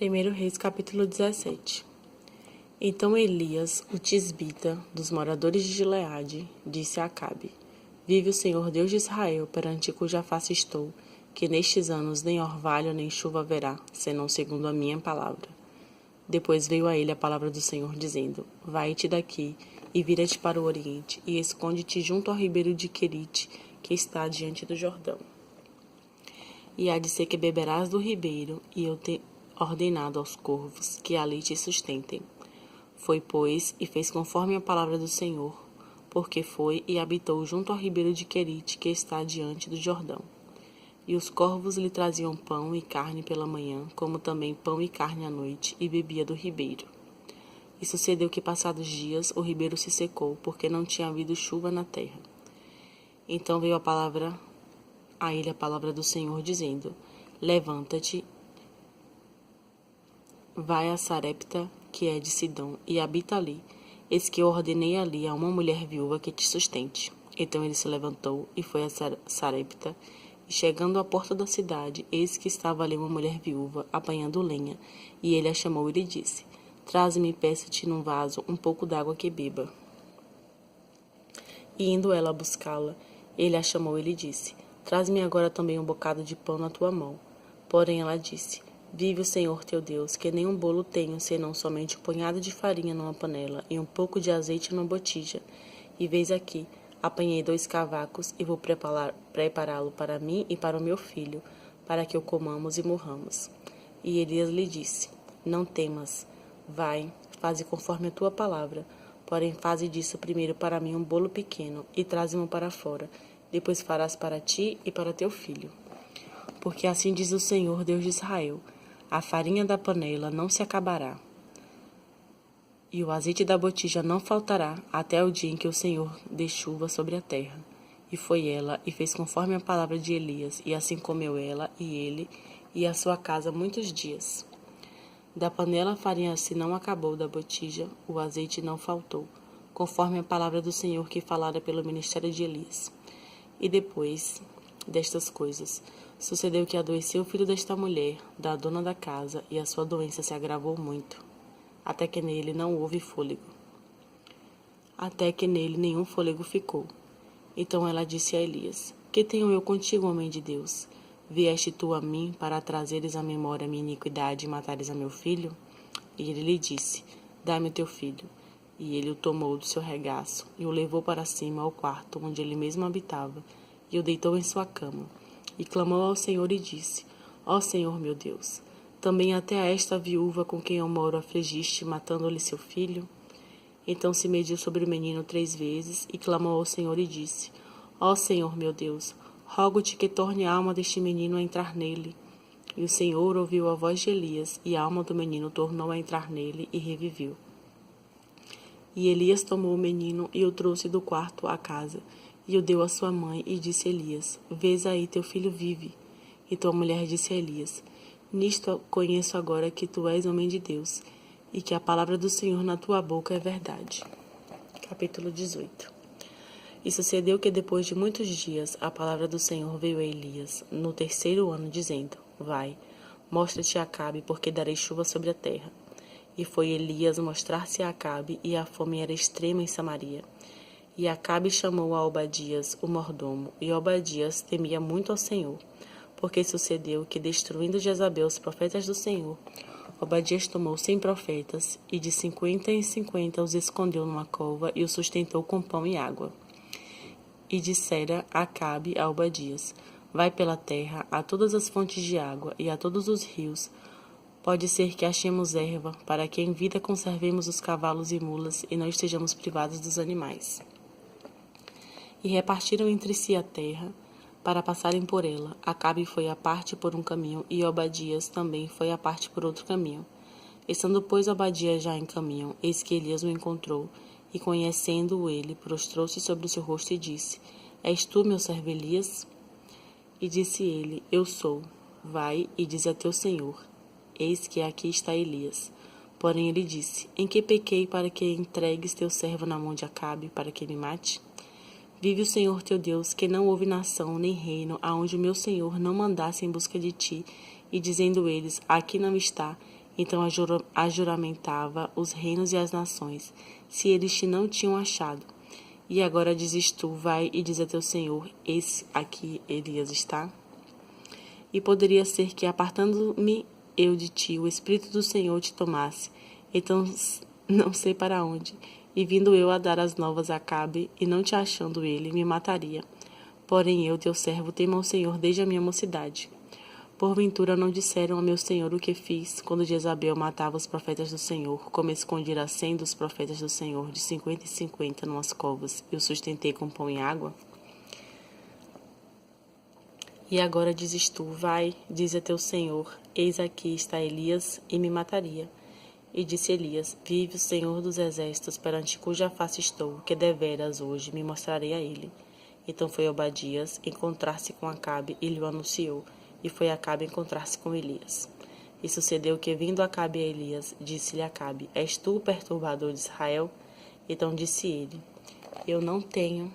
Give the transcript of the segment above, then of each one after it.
1 Reis, capítulo 17. Então Elias, o tisbita, dos moradores de Gileade, disse a Acabe: Vive o Senhor Deus de Israel, perante cuja face estou, que nestes anos nem orvalho nem chuva haverá, senão segundo a minha palavra. Depois veio a ele a palavra do Senhor, dizendo: Vai-te daqui, e vira-te para o oriente, e esconde-te junto ao ribeiro de Querite, que está diante do Jordão. E há de ser que beberás do ribeiro, e eu te ordenado aos corvos, que ali te sustentem. Foi, pois, e fez conforme a palavra do Senhor, porque foi e habitou junto ao ribeiro de Querite, que está diante do Jordão. E os corvos lhe traziam pão e carne pela manhã, como também pão e carne à noite, e bebia do ribeiro. E sucedeu que, passados dias, o ribeiro se secou, porque não tinha havido chuva na terra. Então veio a ele a palavra do Senhor, dizendo: Levanta-te, vai a Sarepta, que é de Sidom, e habita ali. Eis que eu ordenei ali a uma mulher viúva que te sustente. Então ele se levantou e foi a Sarepta, e chegando à porta da cidade, eis que estava ali uma mulher viúva, apanhando lenha, e ele a chamou e lhe disse: Traze-me e peça-te num vaso um pouco d'água que beba. E indo ela buscá-la, ele a chamou e lhe disse: Traze-me agora também um bocado de pão na tua mão. Porém ela disse: Vive o Senhor teu Deus, que nem um bolo tenho, senão somente um punhado de farinha numa panela e um pouco de azeite numa botija. E veis aqui, apanhei 2 cavacos e vou prepará-lo para mim e para o meu filho, para que o comamos e morramos. E Elias lhe disse: Não temas, vai, faze conforme a tua palavra, porém faze disso primeiro para mim um bolo pequeno e traze-mo para fora, depois farás para ti e para teu filho. Porque assim diz o Senhor Deus de Israel: a farinha da panela não se acabará, e o azeite da botija não faltará, até o dia em que o Senhor dê chuva sobre a terra. E foi ela, e fez conforme a palavra de Elias, e assim comeu ela, e ele, e a sua casa muitos dias. Da panela a farinha se não acabou, da botija o azeite não faltou, conforme a palavra do Senhor que falara pelo ministério de Elias. E depois destas coisas, sucedeu que adoeceu o filho desta mulher, da dona da casa, e a sua doença se agravou muito, até que nele não houve fôlego. Até que nele nenhum fôlego ficou. Então ela disse a Elias: Que tenho eu contigo, homem de Deus? Vieste tu a mim para trazeres à memória a minha iniquidade e matares a meu filho? E ele lhe disse: Dá-me o teu filho. E ele o tomou do seu regaço e o levou para cima ao quarto onde ele mesmo habitava, e o deitou em sua cama. E clamou ao Senhor e disse: Ó Senhor meu Deus, também até a esta viúva com quem eu moro afligiste, matando-lhe seu filho? Então se mediu sobre o menino 3 vezes, e clamou ao Senhor e disse: Ó Senhor meu Deus, rogo-te que torne a alma deste menino a entrar nele. E o Senhor ouviu a voz de Elias, e a alma do menino tornou a entrar nele, e reviveu. E Elias tomou o menino e o trouxe do quarto à casa, e o deu à sua mãe, e disse a Elias: Vês aí, teu filho vive. E tua mulher disse a Elias: Nisto conheço agora que tu és homem de Deus, e que a palavra do Senhor na tua boca é verdade. Capítulo 18. E sucedeu que depois de muitos dias a palavra do Senhor veio a Elias, no 3º ano, dizendo: Vai, mostra-te a Acabe, porque darei chuva sobre a terra. E foi Elias mostrar-se a Acabe, e a fome era extrema em Samaria. E Acabe chamou a Obadias, o mordomo, e Obadias temia muito ao Senhor, porque sucedeu que, destruindo Jezabel os profetas do Senhor, Obadias tomou 100 profetas, e de 50 em 50 os escondeu numa cova, e os sustentou com pão e água. E dissera Acabe a Obadias: Vai pela terra a todas as fontes de água, e a todos os rios. Pode ser que achemos erva, para que em vida conservemos os cavalos e mulas, e não estejamos privados dos animais. E repartiram entre si a terra, para passarem por ela. Acabe foi à parte por um caminho, e Obadias também foi à parte por outro caminho. Estando, pois, Obadias já em caminho, eis que Elias o encontrou, e conhecendo-o ele, prostrou-se sobre o seu rosto e disse: És tu, meu servo Elias? E disse ele: Eu sou. Vai e dize a teu senhor: Eis que aqui está Elias. Porém ele disse: Em que pequei para que entregues teu servo na mão de Acabe, para que me mate? Vive o Senhor teu Deus, que não houve nação nem reino aonde o meu Senhor não mandasse em busca de ti, e dizendo eles: Aqui não está, Então ajuramentava os reinos e as nações, se eles te não tinham achado. E agora dizes tu, vai e diz a teu senhor, eis aqui Elias está? E poderia ser que, apartando-me eu de ti, o Espírito do Senhor te tomasse, então não sei para onde, e vindo eu a dar as novas a Acabe, e não te achando ele, me mataria. Porém eu, teu servo, temo ao Senhor desde a minha mocidade. Porventura não disseram a meu senhor o que fiz, quando Jezabel matava os profetas do Senhor, como escondi a 100 dos profetas do Senhor, de 50 em 50, numas covas, e os sustentei com pão e água? E agora dizes tu, vai, diz a teu senhor, eis aqui está Elias, e me mataria. E disse Elias, vive o Senhor dos exércitos, perante cuja face estou, que deveras hoje me mostrarei a ele. Então foi Obadias encontrar-se com Acabe, e lhe o anunciou, e foi Acabe encontrar-se com Elias. E sucedeu que, vindo Acabe a Elias, disse-lhe Acabe, és tu o perturbador de Israel? Então disse ele, eu não tenho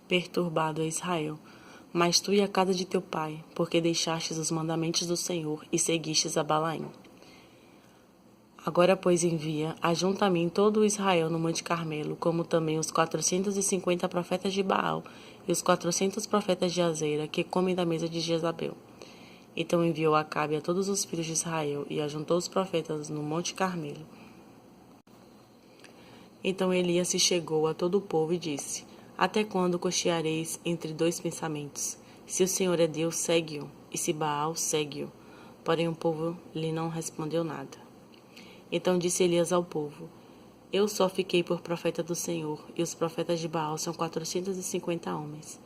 perturbado a Israel, mas tu e a casa de teu pai, porque deixastes os mandamentos do Senhor e seguistes a Balaim. Agora, pois, envia, ajunta a mim todo o Israel no Monte Carmelo, como também os 450 profetas de Baal e os 400 profetas de Azera, que comem da mesa de Jezabel. Então enviou Acabe a todos os filhos de Israel e ajuntou os profetas no Monte Carmelo. Então Elias se chegou a todo o povo e disse, até quando cocheareis entre dois pensamentos? Se o Senhor é Deus, segue-o, e se Baal, segue-o. Porém o povo lhe não respondeu nada. Então disse Elias ao povo, eu só fiquei por profeta do Senhor, e os profetas de Baal são 450 homens.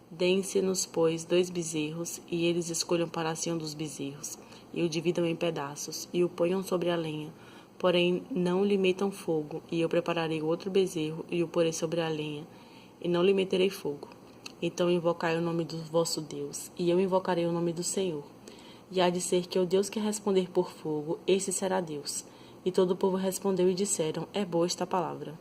Deem-se-nos, pois, 2 bezerros, e eles escolham para si um dos bezerros, e o dividam em pedaços, e o ponham sobre a lenha. Porém, não lhe metam fogo, e eu prepararei outro bezerro, e o porei sobre a lenha, e não lhe meterei fogo. Então invocai o nome do vosso Deus, e eu invocarei o nome do Senhor. E há de ser que o Deus que responder por fogo, esse será Deus. E todo o povo respondeu e disseram, é boa esta palavra.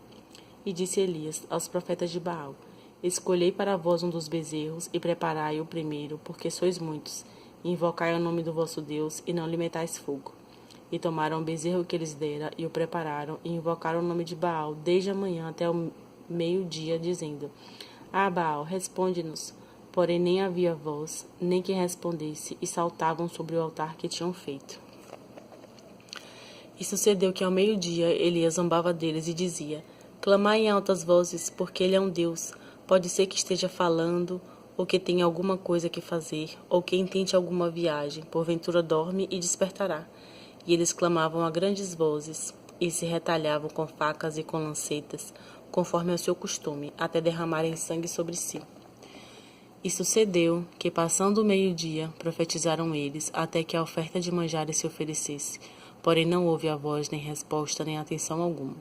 E disse Elias aos profetas de Baal, escolhei para vós um dos bezerros, e preparai o primeiro, porque sois muitos, e invocai o nome do vosso Deus, e não lhe metais fogo. E tomaram o bezerro que lhes dera, e o prepararam, e invocaram o nome de Baal, desde a manhã até o meio-dia, dizendo, Baal, responde-nos. Porém nem havia voz, nem que respondesse, e saltavam sobre o altar que tinham feito. E sucedeu que ao meio-dia Elias zombava deles e dizia, clamai em altas vozes, porque ele é um Deus. Pode ser que esteja falando, ou que tenha alguma coisa que fazer, ou que intente alguma viagem, porventura dorme e despertará. E eles clamavam a grandes vozes, e se retalhavam com facas e com lancetas, conforme ao seu costume, até derramarem sangue sobre si. E sucedeu que, passando o meio-dia, profetizaram eles, até que a oferta de manjares se oferecesse. Porém não houve a voz, nem resposta, nem atenção alguma.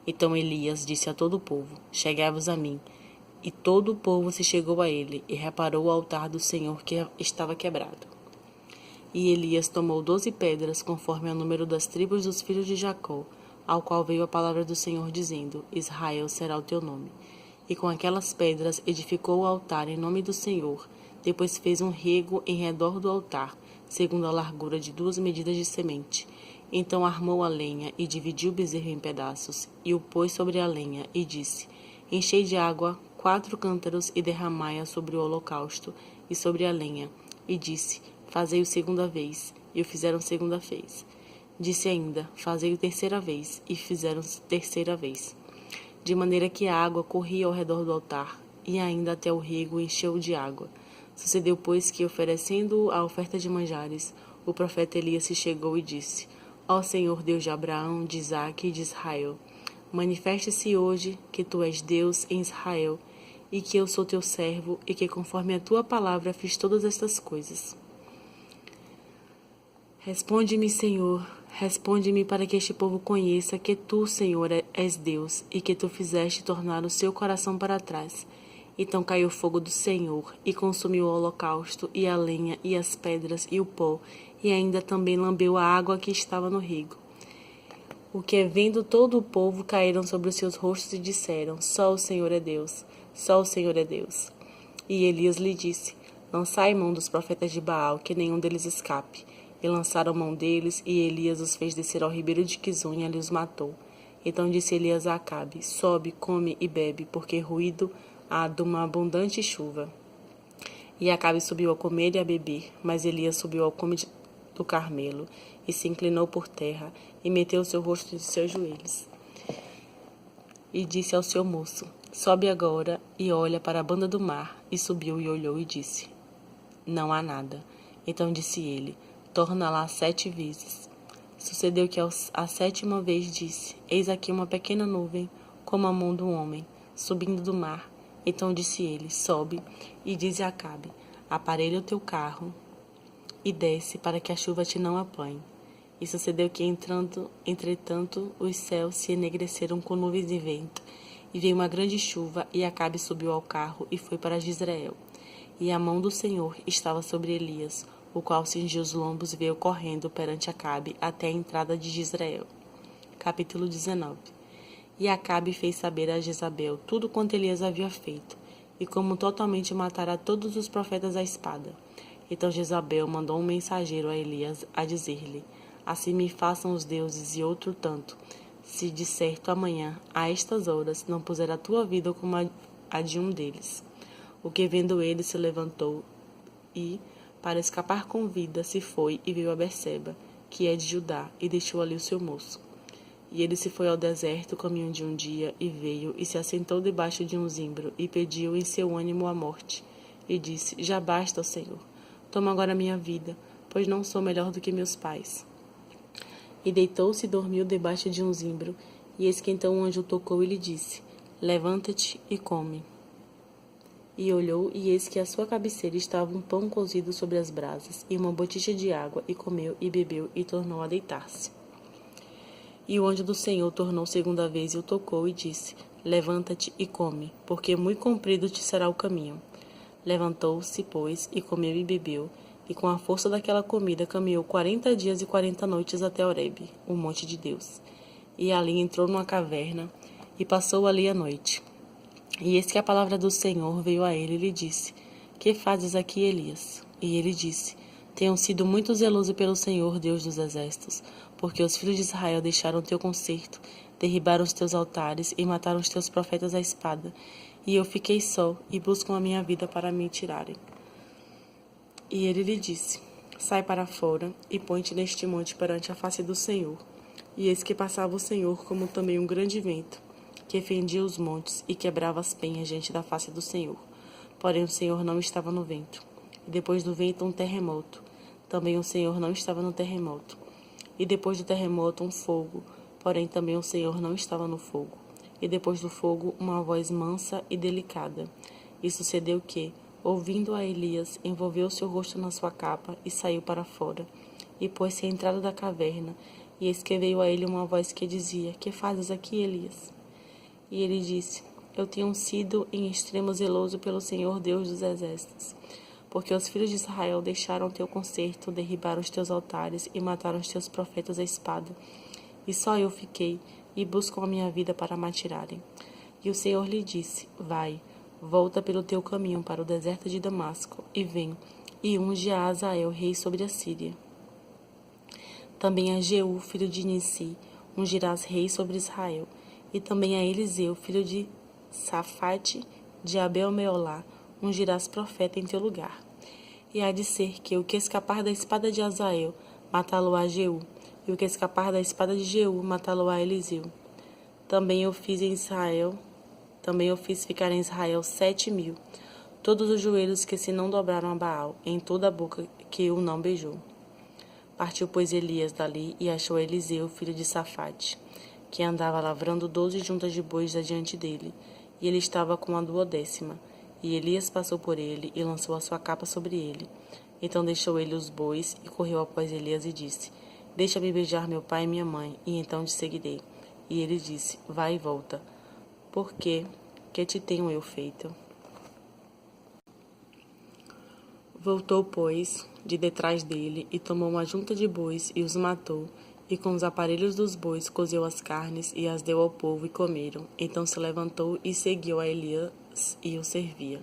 Então Elias disse a todo o povo, chegai-vos a mim. E todo o povo se chegou a ele, e reparou o altar do Senhor que estava quebrado. E Elias tomou 12 pedras, conforme ao número das tribos dos filhos de Jacó, ao qual veio a palavra do Senhor, dizendo, Israel será o teu nome. E com aquelas pedras edificou o altar em nome do Senhor. Depois fez um rego em redor do altar, segundo a largura de 2 medidas de semente. Então armou a lenha e dividiu o bezerro em pedaços, e o pôs sobre a lenha, e disse, enchei de água 4 cântaros e derramai-a sobre o holocausto e sobre a lenha. E disse, fazei-o segunda vez, e o fizeram segunda vez. Disse ainda, fazei-o terceira vez, e fizeram terceira vez. De maneira que a água corria ao redor do altar, e ainda até o rego encheu de água. Sucedeu, pois, que, oferecendo a oferta de manjares, o profeta Elias se chegou e disse, ó Senhor Deus de Abraão, de Isaque e de Israel, manifeste-se hoje que tu és Deus em Israel, e que eu sou teu servo, e que conforme a tua palavra fiz todas estas coisas. Responde-me, Senhor, responde-me para que este povo conheça que tu, Senhor, és Deus, e que tu fizeste tornar o seu coração para trás. Então caiu o fogo do Senhor, e consumiu o holocausto, e a lenha, e as pedras, e o pó, e ainda também lambeu a água que estava no rego. O que, vendo todo o povo, caíram sobre os seus rostos e disseram, só o Senhor é Deus, só o Senhor é Deus. E Elias lhe disse, lançai mão dos profetas de Baal, que nenhum deles escape. E lançaram mão deles, e Elias os fez descer ao ribeiro de Quizon e ali os matou. Então disse Elias a Acabe: Sobe, come e bebe, porque ruído há de uma abundante chuva. E Acabe subiu a comer e a beber, mas Elias subiu ao cume do Carmelo, e se inclinou por terra, e meteu o seu rosto de seus joelhos. E disse ao seu moço: Sobe agora e olha para a banda do mar. E subiu e olhou e disse: Não há nada. Então disse ele: Torna lá 7 vezes. Sucedeu que a 7ª vez disse: Eis aqui uma pequena nuvem, como a mão do homem, subindo do mar. Então disse ele: Sobe, e diz a Acabe: Aparelha o teu carro e desce, para que a chuva te não apanhe. E sucedeu que, entretanto, os céus se enegreceram com nuvens e vento, e veio uma grande chuva, e Acabe subiu ao carro e foi para Jezreel. E a mão do Senhor estava sobre Elias, o qual cingiu os lombos e veio correndo perante Acabe até a entrada de Jezreel. Capítulo 19. E Acabe fez saber a Jezabel tudo quanto Elias havia feito, e como totalmente matara todos os profetas à espada. Então Jezabel mandou um mensageiro a Elias a dizer-lhe: Assim me façam os deuses e outro tanto, se de certo amanhã, a estas horas, não puser a tua vida como a de um deles. O que vendo ele se levantou e, para escapar com vida, se foi e veio a Berseba, que é de Judá, e deixou ali o seu moço. E ele se foi ao deserto, caminho de um dia, e veio, e se assentou debaixo de um zimbro, e pediu em seu ânimo a morte. E disse: Já basta, ó Senhor, toma agora minha vida, pois não sou melhor do que meus pais. E deitou-se e dormiu debaixo de um zimbro, e eis que então um anjo tocou e lhe disse: Levanta-te e come. E olhou, e eis que à sua cabeceira estava um pão cozido sobre as brasas, e uma botija de água, e comeu, e bebeu, e tornou a deitar-se. E o anjo do Senhor tornou 2ª vez e o tocou, e disse: Levanta-te e come, porque muito comprido te será o caminho. Levantou-se, pois, e comeu e bebeu, e com a força daquela comida caminhou 40 dias e 40 noites até Horebe, o monte de Deus. E ali entrou numa caverna, e passou ali a noite. E eis que a palavra do Senhor veio a ele e lhe disse: Que fazes aqui, Elias? E ele disse: Tenho sido muito zeloso pelo Senhor, Deus dos exércitos, porque os filhos de Israel deixaram teu concerto, derribaram os teus altares e mataram os teus profetas à espada. E eu fiquei só, e buscam a minha vida para me tirarem. E ele lhe disse: Sai para fora, e põe-te neste monte perante a face do Senhor. E eis que passava o Senhor como também um grande vento, que fendia os montes e quebrava as penhas diante da face do Senhor. Porém o Senhor não estava no vento. E depois do vento um terremoto. Também o Senhor não estava no terremoto. E depois do terremoto um fogo. Porém também o Senhor não estava no fogo. E depois do fogo uma voz mansa e delicada. E sucedeu que, ouvindo a Elias, envolveu seu rosto na sua capa e saiu para fora. E pôs-se à entrada da caverna. E eis que veio a ele uma voz que dizia: Que fazes aqui, Elias? E ele disse: Eu tenho sido em extremo zeloso pelo Senhor Deus dos exércitos, porque os filhos de Israel deixaram teu concerto, derribaram os teus altares e mataram os teus profetas à espada. E só eu fiquei, e buscam a minha vida para me atirarem. E o Senhor lhe disse: Vai, volta pelo teu caminho para o deserto de Damasco, e vem, e unge a Azael, rei sobre a Síria. Também a Jeú, filho de Nissi, ungirás rei sobre Israel. E também a Eliseu, filho de Safate, de Abel-Meolá, ungirás profeta em teu lugar. E há de ser que o que escapar da espada de Azael, matá-lo-á Jeú, e o que escapar da espada de Jeú, matá-lo-á Eliseu. Também eu fiz ficar em Israel 7.000, todos os joelhos que se não dobraram a Baal, em toda a boca que o não beijou. Partiu, pois, Elias dali e achou Eliseu, filho de Safate, que andava lavrando 12 juntas de bois adiante dele, e ele estava com a 12ª. E Elias passou por ele e lançou a sua capa sobre ele. Então deixou ele os bois e correu após Elias e disse: Deixa-me beijar meu pai e minha mãe, e então te seguirei. E ele disse: Vai e volta. Por quê? Que te tenho eu feito? Voltou, pois, de detrás dele, e tomou uma junta de bois e os matou, e com os aparelhos dos bois cozeu as carnes e as deu ao povo e comeram. Então se levantou e seguiu a Elias e o servia.